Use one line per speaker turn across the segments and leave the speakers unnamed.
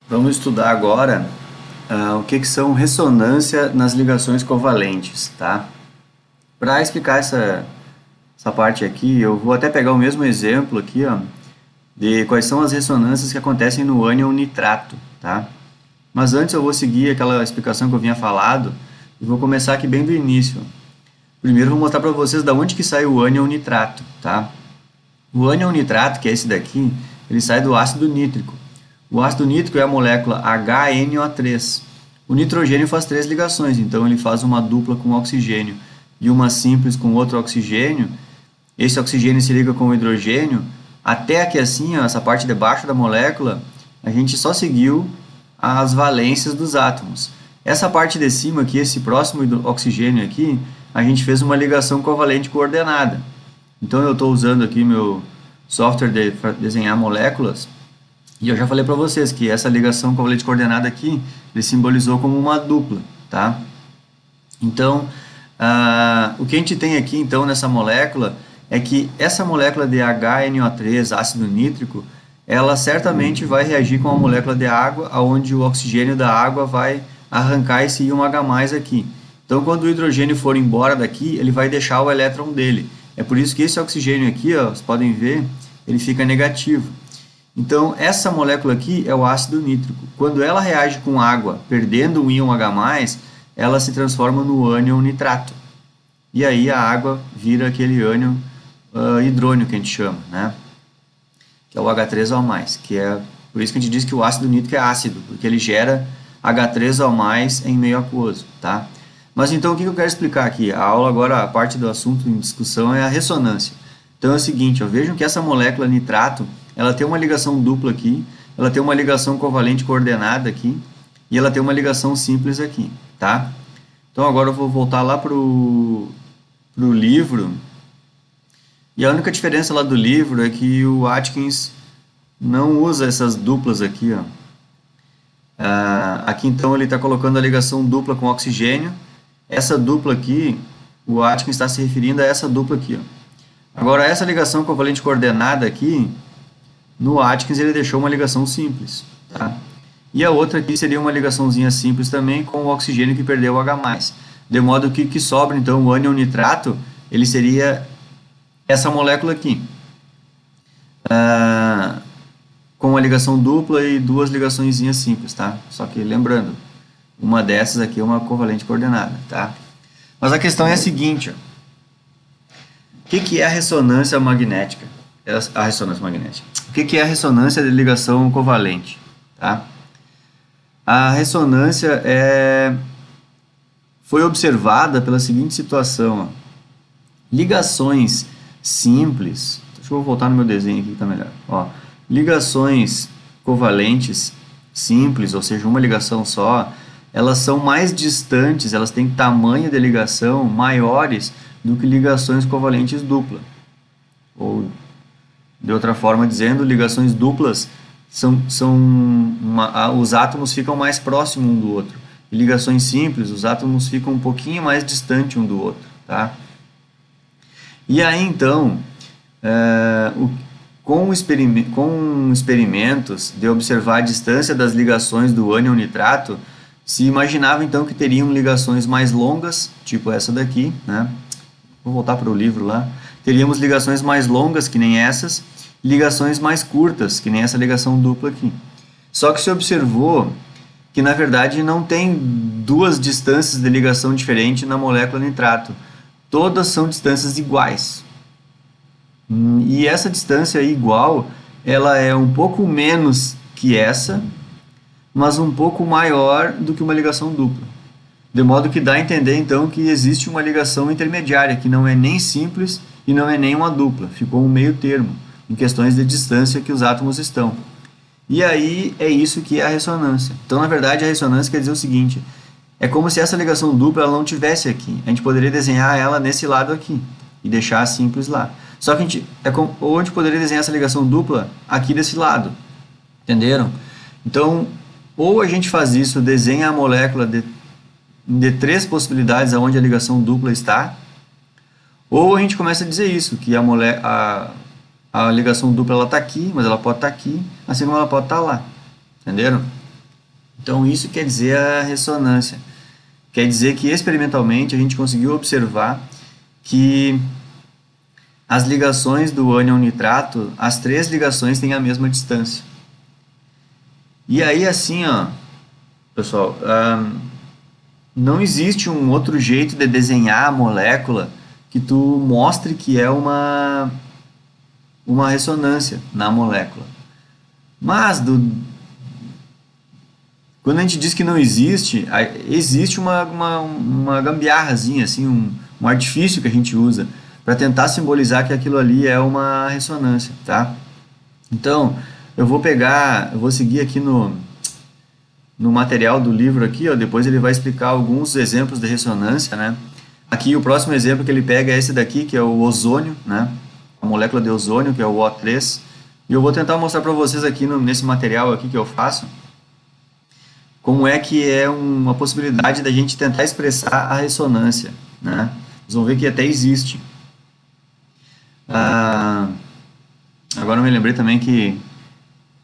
Vamos estudar agora o que são ressonância nas ligações covalentes, tá? Para explicar essa parte aqui, eu vou até pegar o mesmo exemplo aqui, ó, de quais são as ressonâncias que acontecem no ânion nitrato, tá? Mas antes eu vou seguir aquela explicação que eu vinha falado e vou começar aqui bem do início. Primeiro eu vou mostrar para vocês da onde que sai o ânion nitrato, tá? O ânion nitrato, que é esse daqui, ele sai do ácido nítrico. O ácido nítrico é a molécula HNO3. O nitrogênio faz três ligações, então ele faz uma dupla com oxigênio e uma simples com outro oxigênio. Esse oxigênio se liga com o hidrogênio. Até aqui assim, ó, essa parte de baixo da molécula, a gente só seguiu as valências dos átomos. Essa parte de cima aqui, esse próximo oxigênio aqui, a gente fez uma ligação covalente coordenada. Então eu estou usando aqui meu software para desenhar moléculas. E eu já falei para vocês que essa ligação covalente coordenada aqui, ele simbolizou como uma dupla, tá? Então, o que a gente tem aqui, então, nessa molécula, é que essa molécula de HNO3, ácido nítrico, ela certamente vai reagir com a molécula de água, onde o oxigênio da água vai arrancar esse íon H+, aqui. Então, quando o hidrogênio for embora daqui, ele vai deixar o elétron dele. É por isso que esse oxigênio aqui, ó, vocês podem ver, ele fica negativo. Então, essa molécula aqui é o ácido nítrico. Quando ela reage com água, perdendo um íon H+, ela se transforma no ânion nitrato. E aí a água vira aquele ânion hidrônio que a gente chama, né? Que é o H3O+, que é por isso que a gente diz que o ácido nítrico é ácido, porque ele gera H3O+ em meio aquoso, tá? Mas então o que eu quero explicar aqui? A aula agora, a parte do assunto em discussão é a ressonância. Então é o seguinte, ó, vejam que essa molécula nitrato, ela tem uma ligação dupla aqui, ela tem uma ligação covalente coordenada aqui, e ela tem uma ligação simples aqui, tá? Então agora eu vou voltar lá pro livro, e a única diferença lá do livro é que o Atkins não usa essas duplas aqui, ó. Aqui então ele está colocando a ligação dupla com oxigênio. Essa dupla aqui, o Atkins está se referindo a essa dupla aqui, ó. Agora essa ligação covalente coordenada aqui, no Atkins ele deixou uma ligação simples, tá? E a outra aqui seria uma ligaçãozinha simples também com o oxigênio que perdeu o H+. De modo que sobra então o ânion nitrato, ele seria essa molécula aqui. Com uma ligação dupla e duas ligaçõezinhas simples, tá? Só que lembrando, uma dessas aqui é uma covalente coordenada, tá? Mas a questão é a seguinte, ó. O que é a ressonância magnética? A ressonância magnética. O que é a ressonância de ligação covalente? Tá? A ressonância foi observada pela seguinte situação. Ó. Ligações simples... Deixa eu voltar no meu desenho aqui que está melhor. Ó, ligações covalentes simples, ou seja, uma ligação só, elas são mais distantes, elas têm tamanho de ligação maiores do que ligações covalentes dupla. Ou, de outra forma dizendo, ligações duplas os átomos ficam mais próximos um do outro. E ligações simples, os átomos ficam um pouquinho mais distantes um do outro. Tá? E aí, então, com experimentos de observar a distância das ligações do ânion nitrato, se imaginava, então, que teriam ligações mais longas, tipo essa daqui, né? Vou voltar para o livro lá. Teríamos ligações mais longas, que nem essas, e ligações mais curtas, que nem essa ligação dupla aqui. Só que se observou que, na verdade, não tem duas distâncias de ligação diferentes na molécula nitrato. Todas são distâncias iguais. E essa distância igual, ela é um pouco menos que essa, mas um pouco maior do que uma ligação dupla. De modo que dá a entender, então, que existe uma ligação intermediária, que não é nem simples e não é nem uma dupla. Ficou um meio termo, em questões de distância que os átomos estão. E aí é isso que é a ressonância. Então, na verdade, a ressonância quer dizer o seguinte, é como se essa ligação dupla ela não tivesse aqui. A gente poderia desenhar ela nesse lado aqui e deixar a simples lá. Só que ou a gente poderia desenhar essa ligação dupla aqui desse lado. Entenderam? Então, ou a gente faz isso, desenha a molécula de três possibilidades onde a ligação dupla está, ou a gente começa a dizer isso, que a ligação dupla está aqui, mas ela pode estar aqui, assim como ela pode estar lá. Entenderam? Então isso quer dizer a ressonância. Quer dizer que experimentalmente a gente conseguiu observar que as ligações do ânion nitrato, as três ligações têm a mesma distância. E aí assim, ó, pessoal, não existe um outro jeito de desenhar a molécula que tu mostre que é uma ressonância na molécula. Mas quando a gente diz que não existe, existe uma gambiarrazinha, assim, um artifício que a gente usa para tentar simbolizar que aquilo ali é uma ressonância, tá? Então, eu vou seguir aqui no material do livro aqui, ó, depois ele vai explicar alguns exemplos de ressonância, né? Aqui o próximo exemplo que ele pega é esse daqui, que é o ozônio, né? A molécula de ozônio, que é o O3. E eu vou tentar mostrar para vocês aqui nesse material aqui que eu faço, como é que é uma possibilidade da gente tentar expressar a ressonância, né? Vocês vão ver que até existe. Agora eu me lembrei também que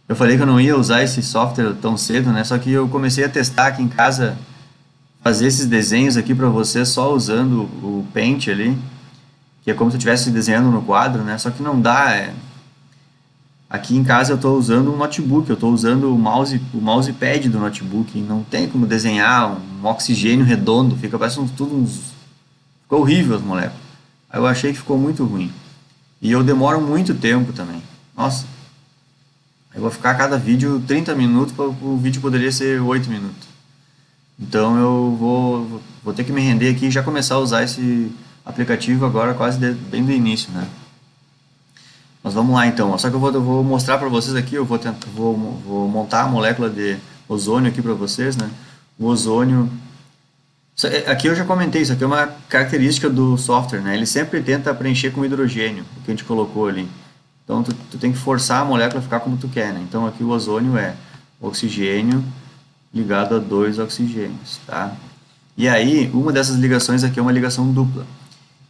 eu falei que eu não ia usar esse software tão cedo, né? Só que eu comecei a testar aqui em casa, fazer esses desenhos aqui para vocês só usando o Paint ali, que é como se eu estivesse desenhando no quadro, né? Só que não dá. Aqui em casa eu estou usando um notebook, eu estou usando o mousepad do notebook, e não tem como desenhar um oxigênio redondo, parece ficou horrível as moléculas. Aí eu achei que ficou muito ruim. E eu demoro muito tempo também. Nossa, eu vou ficar cada vídeo 30 minutos, o vídeo poderia ser 8 minutos. Então eu vou ter que me render aqui e já começar a usar esse aplicativo agora quase bem do início, né? Mas vamos lá então, só que eu vou mostrar para vocês aqui, eu vou montar a molécula de ozônio aqui para vocês, né? O ozônio, aqui eu já comentei, isso aqui é uma característica do software, né? Ele sempre tenta preencher com hidrogênio, o que a gente colocou ali. Então tu tem que forçar a molécula a ficar como tu quer, né? Então aqui o ozônio é oxigênio ligado a 2 oxigênios, tá? E aí, uma dessas ligações aqui é uma ligação dupla.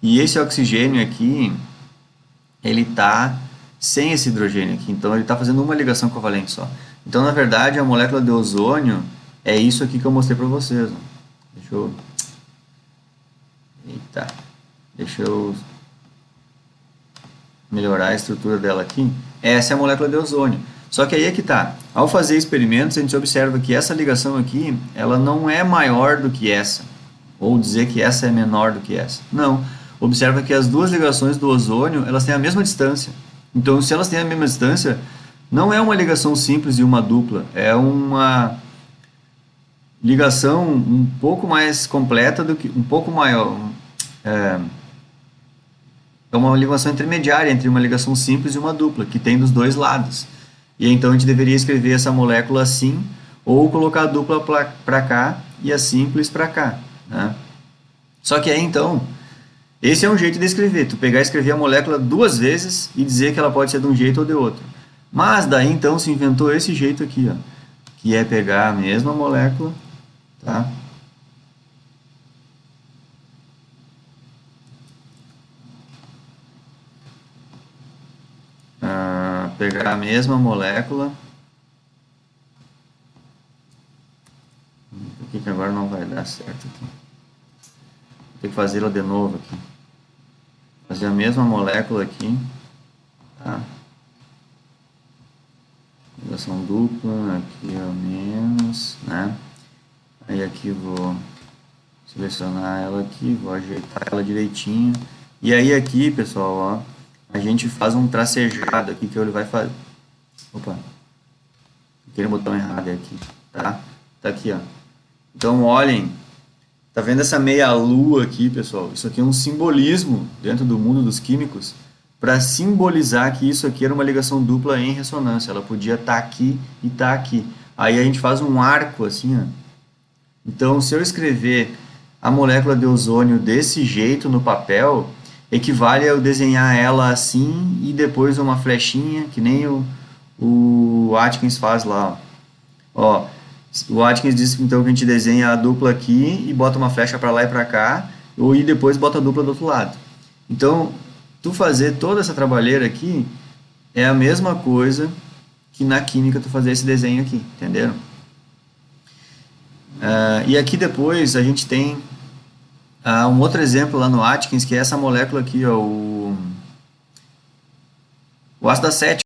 E esse oxigênio aqui, ele está sem esse hidrogênio aqui, então ele está fazendo uma ligação covalente só. Então, na verdade, a molécula de ozônio é isso aqui que eu mostrei para vocês. Ó. Deixa eu melhorar a estrutura dela aqui. Essa é a molécula de ozônio. Só que aí é que tá. Ao fazer experimentos, a gente observa que essa ligação aqui, ela não é maior do que essa. Ou dizer que essa é menor do que essa. Não. Observa que as duas ligações do ozônio, elas têm a mesma distância. Então, se elas têm a mesma distância, não é uma ligação simples e uma dupla. É uma ligação um pouco mais completa do que... um pouco maior. É uma ligação intermediária entre uma ligação simples e uma dupla, que tem dos dois lados. E então a gente deveria escrever essa molécula assim, ou colocar a dupla para cá e a simples para cá, né? Só que aí então, esse é um jeito de escrever, tu pegar e escrever a molécula duas vezes e dizer que ela pode ser de um jeito ou de outro. Mas daí então se inventou esse jeito aqui, ó, que é pegar a mesma molécula, tá? Pegar a mesma molécula. Por que agora não vai dar certo aqui? Vou ter que fazê-la de novo aqui. Fazer a mesma molécula aqui. Tá? Ligação dupla, aqui é o menos, né? Aí aqui vou selecionar ela aqui, vou ajeitar ela direitinho. E aí aqui, pessoal, ó, a gente faz um tracejado aqui que ele vai fazer. Opa, aquele botão errado aqui, tá? Tá aqui, ó. Então, olhem, tá vendo essa meia lua aqui, pessoal? Isso aqui é um simbolismo dentro do mundo dos químicos para simbolizar que isso aqui era uma ligação dupla em ressonância. Ela podia estar aqui e estar aqui. Aí a gente faz um arco assim, ó. Então, se eu escrever a molécula de ozônio desse jeito no papel, equivale a eu desenhar ela assim e depois uma flechinha, que nem o Atkins faz lá. Ó, o Atkins diz então que a gente desenha a dupla aqui e bota uma flecha para lá e para cá, e depois bota a dupla do outro lado. Então, tu fazer toda essa trabalheira aqui é a mesma coisa que na química tu fazer esse desenho aqui, entenderam? E aqui depois a gente tem um outro exemplo lá no Atkins, que é essa molécula aqui, ó, o ácido acético.